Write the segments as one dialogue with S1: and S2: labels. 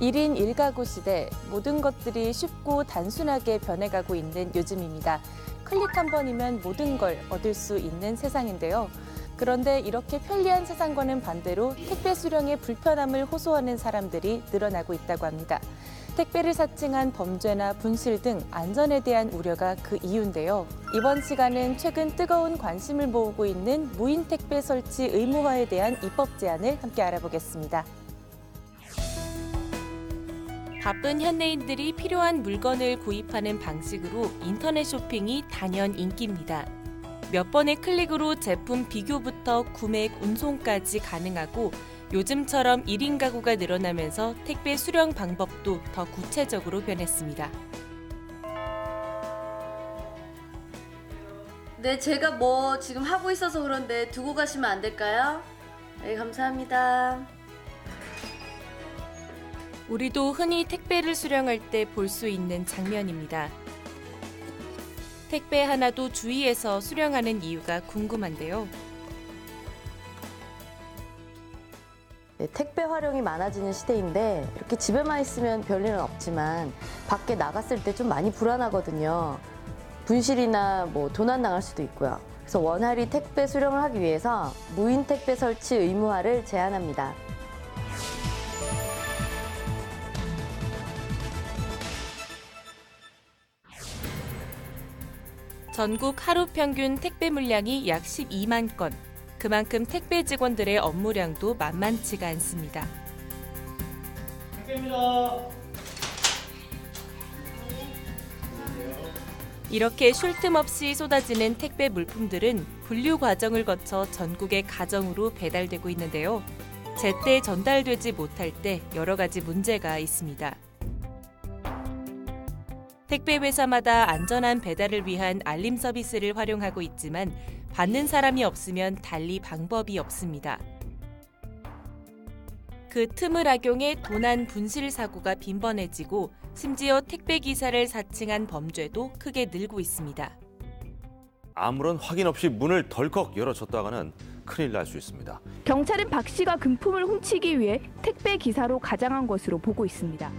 S1: 1인 1가구 시대, 모든 것들이 쉽고 단순하게 변해가고 있는 요즘입니다. 클릭 한 번이면 모든 걸 얻을 수 있는 세상인데요. 그런데 이렇게 편리한 세상과는 반대로 택배 수령의 불편함을 호소하는 사람들이 늘어나고 있다고 합니다. 택배를 사칭한 범죄나 분실 등 안전에 대한 우려가 그 이유인데요. 이번 시간은 최근 뜨거운 관심을 모으고 있는 무인 택배 설치 의무화에 대한 입법 제안을 함께 알아보겠습니다. 바쁜 현대인들이 필요한 물건을 구입하는 방식으로 인터넷 쇼핑이 단연 인기입니다. 몇 번의 클릭으로 제품 비교부터 구매, 운송까지 가능하고 요즘처럼 1인 가구가 늘어나면서 택배 수령 방법도 더 구체적으로 변했습니다.
S2: 네, 제가 지금 하고 있어서 그런데 두고 가시면 안 될까요? 네, 감사합니다.
S1: 우리도 흔히 택배를 수령할 때 볼 수 있는 장면입니다. 택배 하나도 주의해서 수령하는 이유가 궁금한데요.
S3: 네, 택배 활용이 많아지는 시대인데 이렇게 집에만 있으면 별일은 없지만 밖에 나갔을 때 좀 많이 불안하거든요. 분실이나 도난 당할 수도 있고요. 그래서 원활히 택배 수령을 하기 위해서 무인 택배 설치 의무화를 제안합니다.
S1: 전국 하루 평균 택배 물량이 약 12만 건. 그만큼 택배 직원들의 업무량도 만만치가 않습니다.
S4: 택배입니다.
S1: 이렇게 쉴 틈 없이 쏟아지는 택배 물품들은 분류 과정을 거쳐 전국의 가정으로 배달되고 있는데요. 제때 전달되지 못할 때 여러 가지 문제가 있습니다. 택배 회사마다 안전한 배달을 위한 알림 서비스를 활용하고 있지만 받는 사람이 없으면 달리 방법이 없습니다. 그 틈을 악용해 도난 분실 사고가 빈번해지고 심지어 택배 기사를 사칭한 범죄도 크게 늘고 있습니다.
S5: 아무런 확인 없이 문을 덜컥 열어줬다가는 큰일 날 수 있습니다.
S6: 경찰은 박 씨가 금품을 훔치기 위해 택배 기사로 가장한 것으로 보고 있습니다.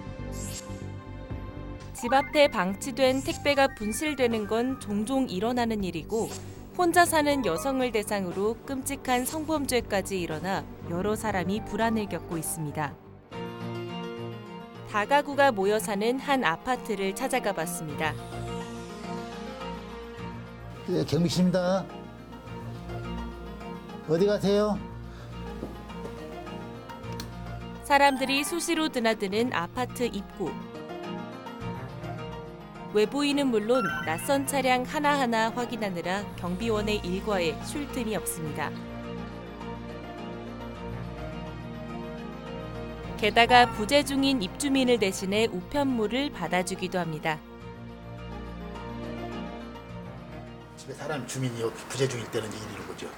S1: 집 앞에 방치된 택배가 분실되는 건 종종 일어나는 일이고 혼자 사는 여성을 대상으로 끔찍한 성범죄까지 일어나 여러 사람이 불안을 겪고 있습니다. 다가구가 모여 사는 한 아파트를 찾아가 봤습니다.
S7: 네, 경비씨입니다. 어디 가세요?
S1: 사람들이 수시로 드나드는 아파트 입구. 외부인은 물론 낯선 차량 하나하나 확인하느라 경비원의 일과에 쉴 틈이 없습니다. 게다가 부재 중인 입주민을 대신해 우편물을 받아주기도 합니다.
S7: 집에 사람 주민이 부재 중일 때는 이제 이러는 거죠.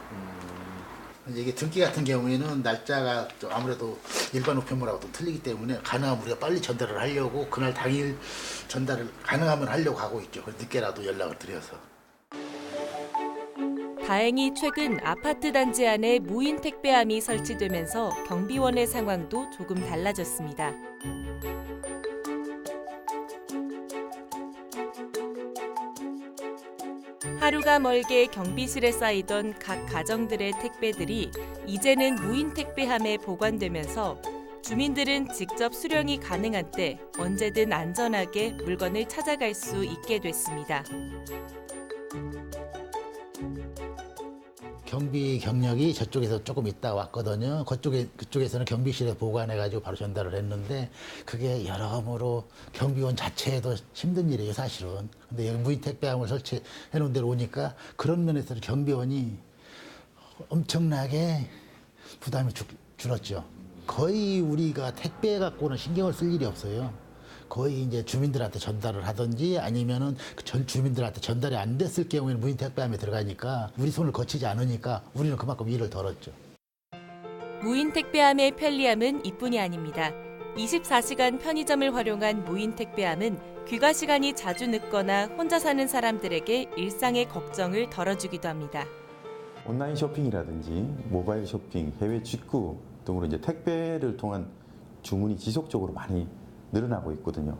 S7: 이게 등기 같은 경우에는 날짜가 아무래도 일반 우편물하고 좀 틀리기 때문에 가능하면 우리가 빨리 전달을 하려고 그날 당일 전달을 가능하면 하려고 하고 있죠. 늦게라도 연락을 드려서.
S1: 다행히 최근 아파트 단지 안에 무인 택배함이 설치되면서 경비원의 상황도 조금 달라졌습니다. 하루가 멀게 경비실에 쌓이던 각 가정들의 택배들이 이제는 무인 택배함에 보관되면서 주민들은 직접 수령이 가능한 때 언제든 안전하게 물건을 찾아갈 수 있게 됐습니다.
S7: 경비 경력이 저쪽에서 조금 있다 왔거든요. 그쪽에서는 경비실에 보관해가지고 바로 전달을 했는데 그게 여러모로 경비원 자체도 힘든 일이에요, 사실은. 근데 여기 무인 택배함을 설치해 놓은 데로 오니까 그런 면에서는 경비원이 엄청나게 부담이 줄었죠. 거의 우리가 택배 갖고는 신경을 쓸 일이 없어요. 거의 이제 주민들한테 전달을 하든지 아니면은 전 주민들한테 전달이 안 됐을 경우에는 무인 택배함에 들어가니까 우리 손을 거치지 않으니까 우리는 그만큼 일을 덜었죠.
S1: 무인 택배함의 편리함은 이뿐이 아닙니다. 24시간 편의점을 활용한 무인 택배함은 귀가 시간이 자주 늦거나 혼자 사는 사람들에게 일상의 걱정을 덜어주기도 합니다.
S8: 온라인 쇼핑이라든지 모바일 쇼핑, 해외 직구 등으로 이제 택배를 통한
S4: 주문이 지속적으로 많이 늘어나고 있거든요.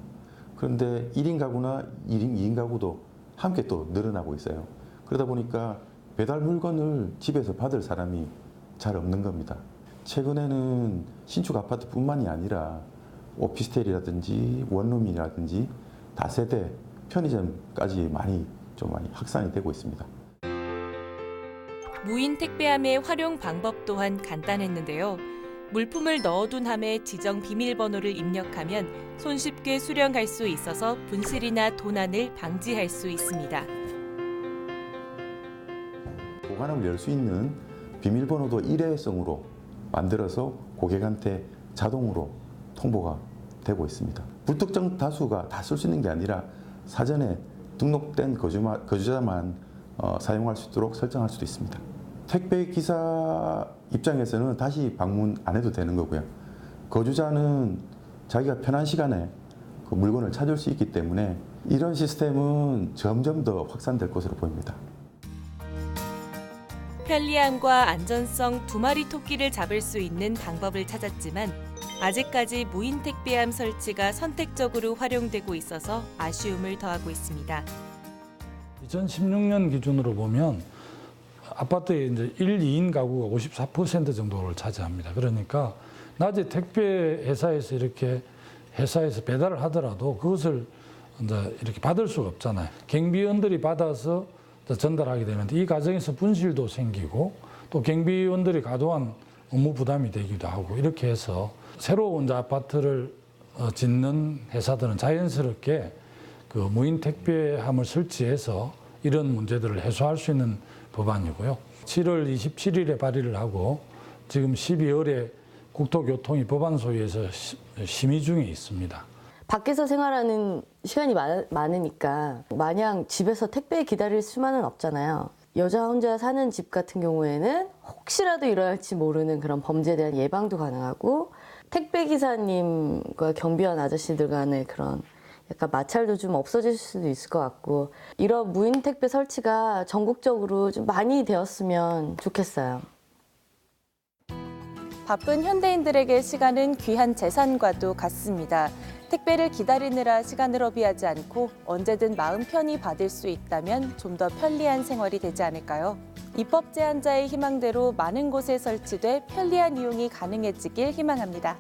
S4: 그런데 1인 가구나 1인, 2인 가구도 함께 또 늘어나고 있어요. 그러다 보니까 배달 물건을 집에서 받을 사람이 잘 없는 겁니다. 최근에는 신축 아파트뿐만이 아니라 오피스텔이라든지 원룸이라든지 다세대, 편의점까지 많이 확산이 되고 있습니다.
S1: 무인 택배함의 활용 방법 또한 간단했는데요. 물품을 넣어둔 함에 지정 비밀번호를 입력하면 손쉽게 수령할 수 있어서 분실이나 도난을 방지할 수 있습니다.
S4: 보관함을 열 수 있는 비밀번호도 일회성으로 만들어서 고객한테 자동으로 통보가 되고 있습니다. 불특정 다수가 다 쓸 수 있는 게 아니라 사전에 등록된 거주자만 사용할 수 있도록 설정할 수도 있습니다. 택배 기사 입장에서는 다시 방문 안 해도 되는 거고요. 거주자는 자기가 편한 시간에 그 물건을 찾을 수 있기 때문에 이런 시스템은 점점 더 확산될 것으로 보입니다.
S1: 편리함과 안전성 두 마리 토끼를 잡을 수 있는 방법을 찾았지만 아직까지 무인 택배함 설치가 선택적으로 활용되고 있어서 아쉬움을 더하고 있습니다.
S8: 2016년 기준으로 보면 아파트의 이제 1, 2인 가구가 54% 정도를 차지합니다. 그러니까 낮에 택배 회사에서 이렇게 회사에서 배달을 하더라도 그것을 이제 이렇게 받을 수가 없잖아요. 경비원들이 받아서 전달하게 되는데 이 과정에서 분실도 생기고 또 경비원들이 과도한 업무 부담이 되기도 하고 이렇게 해서 새로 이제 아파트를 짓는 회사들은 자연스럽게 그 무인 택배함을 설치해서 이런 문제들을 해소할 수 있는 법안이고요. 7월 27일에 발의를 하고 지금 12월에 국토교통위 법안 소위에서 심의 중에 있습니다.
S3: 밖에서 생활하는 시간이 많으니까 마냥 집에서 택배 기다릴 수만은 없잖아요. 여자 혼자 사는 집 같은 경우에는 혹시라도 일어날지 모르는 그런 범죄에 대한 예방도 가능하고 택배 기사님과 경비원 아저씨들 간의 그런 약간 마찰도 좀 없어질 수도 있을 것 같고 이런 무인 택배 설치가 전국적으로 좀 많이 되었으면 좋겠어요.
S1: 바쁜 현대인들에게 시간은 귀한 재산과도 같습니다. 택배를 기다리느라 시간을 허비하지 않고 언제든 마음 편히 받을 수 있다면 좀 더 편리한 생활이 되지 않을까요? 입법 제한자의 희망대로 많은 곳에 설치돼 편리한 이용이 가능해지길 희망합니다.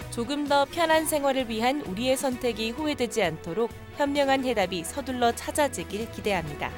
S1: 조금 더 편한 생활을 위한 우리의 선택이 후회되지 않도록 현명한 해답이 서둘러 찾아지길 기대합니다.